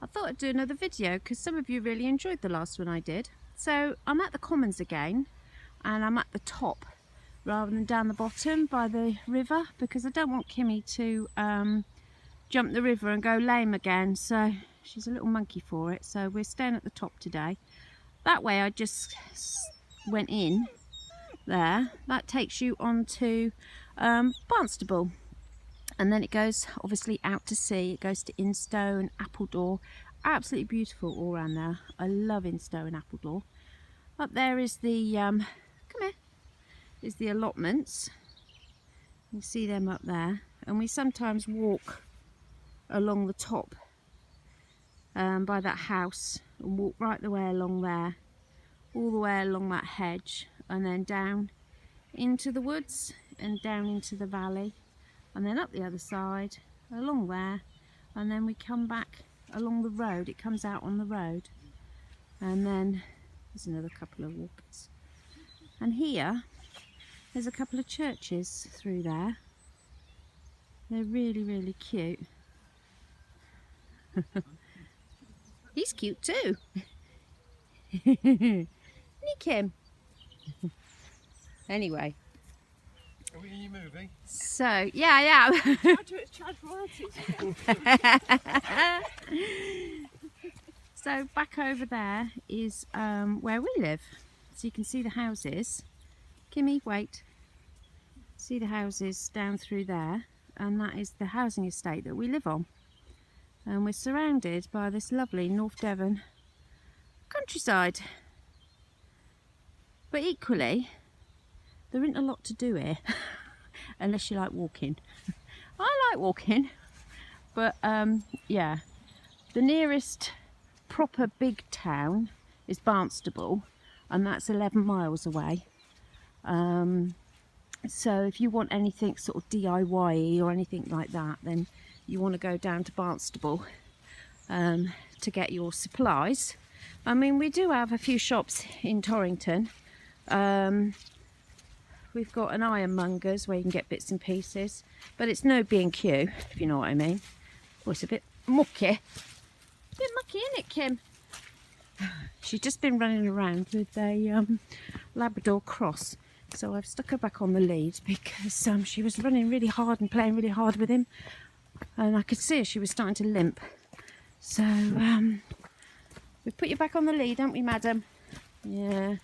I thought I'd do another video because some of you really enjoyed the last one I did. So I'm at the Commons again, and I'm at the top rather than down the bottom by the river, because I don't want Kimmy to jump the river and go lame again. So she's a little monkey for it. So we're staying at the top today. That way I just went in there. That takes you on to Barnstable. And then it goes obviously out to sea. It goes to Instow and Appledore. Absolutely beautiful all around there. I love Instow and Appledore. Up there is the come here, is the allotments. You see them up there. And we sometimes walk along the top by that house and walk right the way along there, all the way along that hedge, and then down into the woods and down into the valley, and then up the other side along there, and then we come back along the road. It comes out on the road, and then there's another couple of walkers, and here there's a couple of churches through there. They're really cute. He's cute too. Nick him. Anyway. Are we in your movie? So, yeah, So back over there is where we live. So you can see the houses. Kimmy, wait. See the houses down through there, and that is the housing estate that we live on. And we're surrounded by this lovely North Devon countryside. But equally, there isn't a lot to do here, unless you like walking. I like walking, but yeah, the nearest proper big town is Barnstable, and that's 11 miles away. So if you want anything sort of DIY or anything like that, then you want to go down to Barnstable to get your supplies. I mean, we do have a few shops in Torrington. We've got an ironmonger's where you can get bits and pieces, but it's no B&Q, if you know what I mean. Oh, it's a bit mucky. A bit mucky, isn't it, Kim? She's just been running around with a Labrador cross, so I've stuck her back on the lead because she was running really hard and playing really hard with him, and I could see her, she was starting to limp. So we've put you back on the lead, haven't we, madam? Yeah.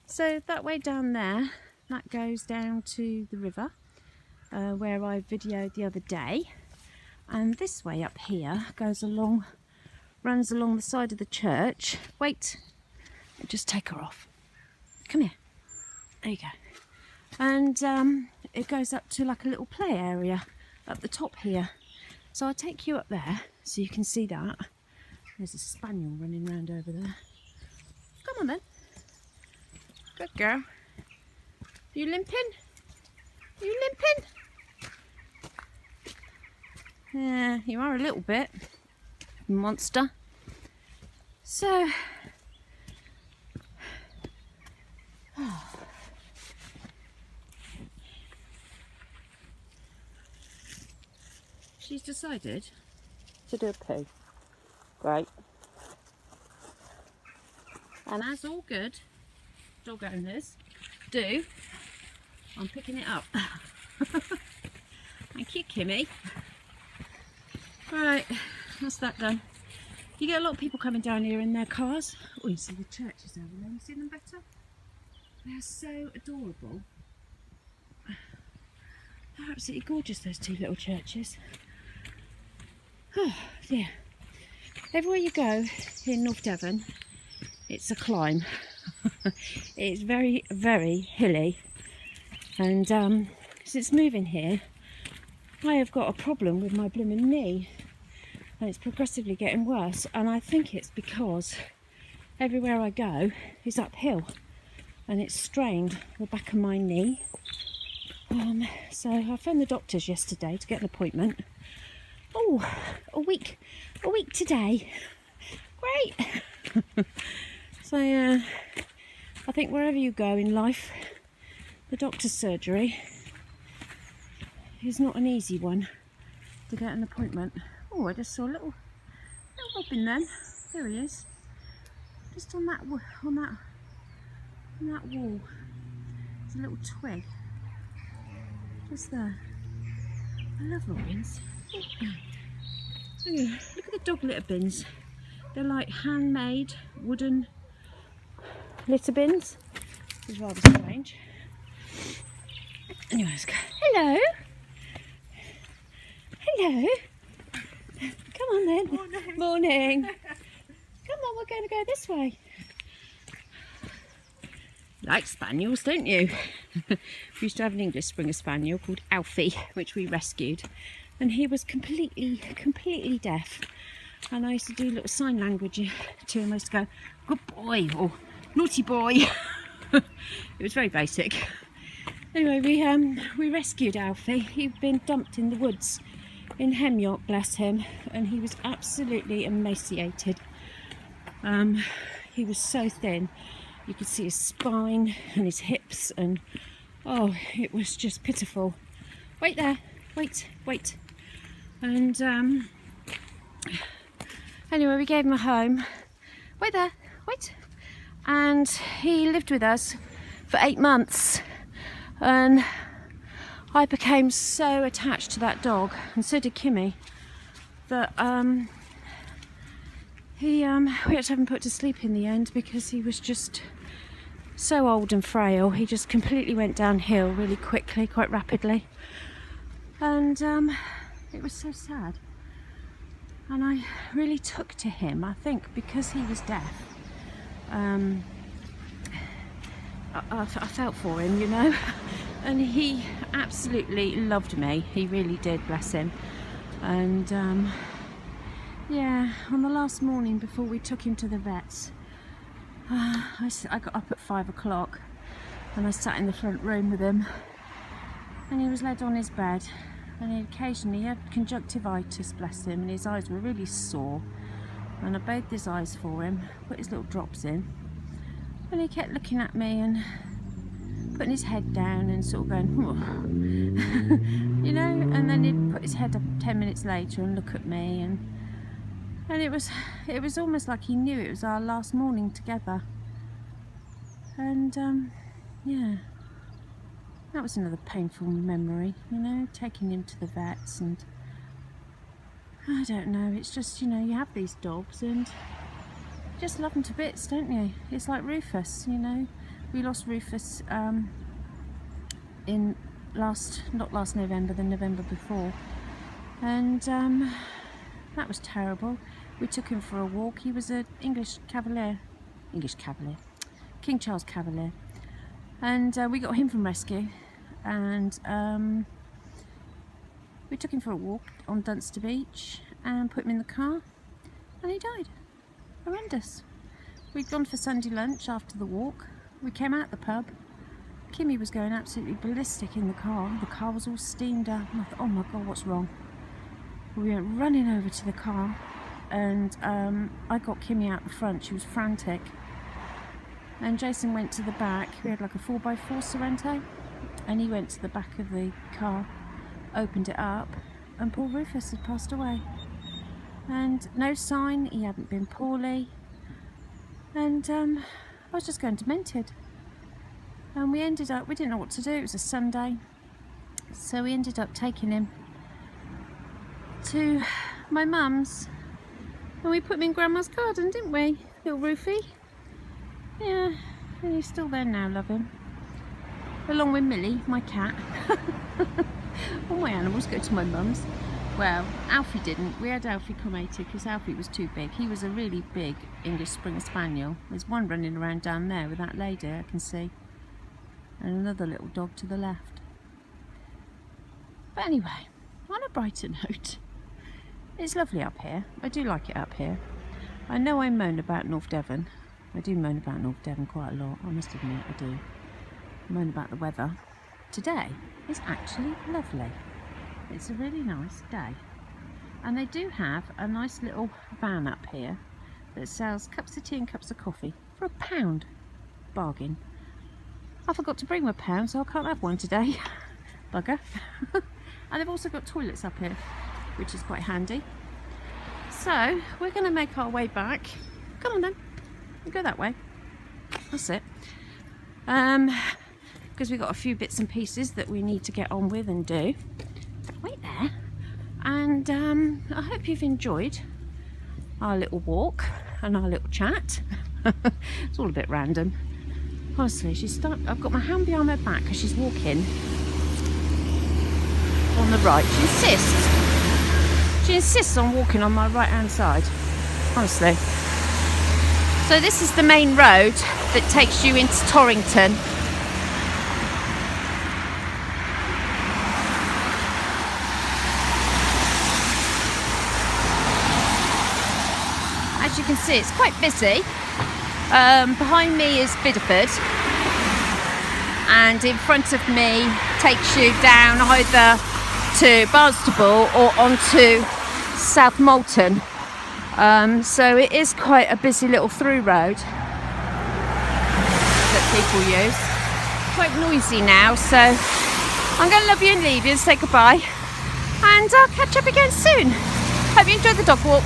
So that way down there, that goes down to the river where I videoed the other day, and this way up here goes along, runs along the side of the church. Wait, I'll just take her off. Come here. There you go. And it goes up to like a little play area up the top here. So I'll take you up there so you can see that. There's a spaniel running around over there. Come on then. Good girl. You limping? You limping? Yeah, you are a little bit. Monster. So, she's decided to do a poo. Great. And as all good dog owners do, I'm picking it up. Thank you, Kimmy. Right, that's that done. You get a lot of people coming down here in their cars. Oh, you see the churches over there. You see them better? They're so adorable. They're absolutely gorgeous, those two little churches. Oh, yeah. Everywhere you go in North Devon, it's a climb. It's very hilly, and since moving here I have got a problem with my blooming knee, and it's progressively getting worse, and I think it's because everywhere I go is uphill and it's strained the back of my knee. So I phoned the doctors yesterday to get an appointment. Oh, a week today. Great. So I think wherever you go in life, the doctor's surgery is not an easy one to get an appointment. Oh, I just saw a little robin then. There he is. Just on that wall. There's a little twig. Just there. I love robins. Look at the dog litter bins. They're like handmade wooden litter bins. It's rather strange. Anyway, let's go. Hello. Hello. Come on then. Morning. Morning. Come on, we're going to go this way. You like spaniels, don't you? We used to have an English Springer Spaniel called Alfie, which we rescued. And he was completely deaf. And I used to do little sign language to him. I used to go, good boy, or naughty boy. It was very basic. Anyway, we rescued Alfie. He'd been dumped in the woods in Hemyock, bless him, and he was absolutely emaciated. He was so thin. You could see his spine and his hips, and oh, it was just pitiful. Wait there, wait. And anyway, we gave him a home. Wait there, wait. And he lived with us for 8 months, and I became so attached to that dog, and so did Kimmy, that we had to have him put to sleep in the end because he was just so old and frail. He just completely went downhill really quickly, quite rapidly, and it was so sad. And I really took to him, I think, because he was deaf. I felt for him, you know, and he absolutely loved me. He really did, bless him. And yeah, on the last morning before we took him to the vets, I got up at 5 o'clock and I sat in the front room with him, and he was laid on his bed, and he occasionally had conjunctivitis, bless him, and his eyes were really sore, and I bathed his eyes for him, put his little drops in, and he kept looking at me and putting his head down and sort of going, you know, and then he'd put his head up 10 minutes later and look at me, and it was almost like he knew it was our last morning together. And yeah, that was another painful memory, you know, taking him to the vets. And I don't know, it's just, you know, you have these dogs and you just love them to bits, don't you? It's like Rufus, you know. We lost Rufus in not last November, the November before, and that was terrible. We took him for a walk. He was an King Charles Cavalier, and we got him from rescue, and we took him for a walk on Dunster Beach and put him in the car, and he died. Horrendous. We'd gone for Sunday lunch after the walk. We came out the pub. Kimmy was going absolutely ballistic in the car. The car was all steamed up, and I thought, oh my God, what's wrong? We went running over to the car, and I got Kimmy out the front. She was frantic, and Jason went to the back. We had like a 4x4 Sorrento, and he went to the back of the car, opened it up, and poor Rufus had passed away, and no sign he hadn't been poorly. And I was just going demented, and we didn't know what to do. It was a Sunday, so we ended up taking him to my mum's, and we put him in Grandma's garden, didn't we, little Rufy? Yeah, and he's still there now, love him, along with Millie, my cat. All my animals go to my mum's. Well, Alfie didn't. We had Alfie cremated because Alfie was too big. He was a really big English Springer Spaniel. There's one running around down there with that lady I can see, and another little dog to the left. But anyway, on a brighter note, it's lovely up here. I do like it up here. I know I moan about North Devon. I do moan about North Devon quite a lot, I must admit, I do. I moan about the weather. Today is actually lovely. It's a really nice day, and they do have a nice little van up here that sells cups of tea and cups of coffee for £1. Bargain. I forgot to bring my £1, so I can't have one today. Bugger. And they've also got toilets up here, which is quite handy. So we're going to make our way back. Come on then, we'll go that way. That's it. Because we've got a few bits and pieces that we need to get on with and do. Wait there. And I hope you've enjoyed our little walk and our little chat. It's all a bit random. Honestly, I've got my hand behind my back because she's walking on the right. She insists on walking on my right hand side. Honestly. So this is the main road that takes you into Torrington. As you can see, it's quite busy. Behind me is Bideford, and in front of me takes you down either to Barnstable or onto South Molton. So it is quite a busy little through road that people use. Quite noisy now, so I'm going to love you and leave you and say goodbye, and I'll catch up again soon. Hope you enjoyed the dog walk.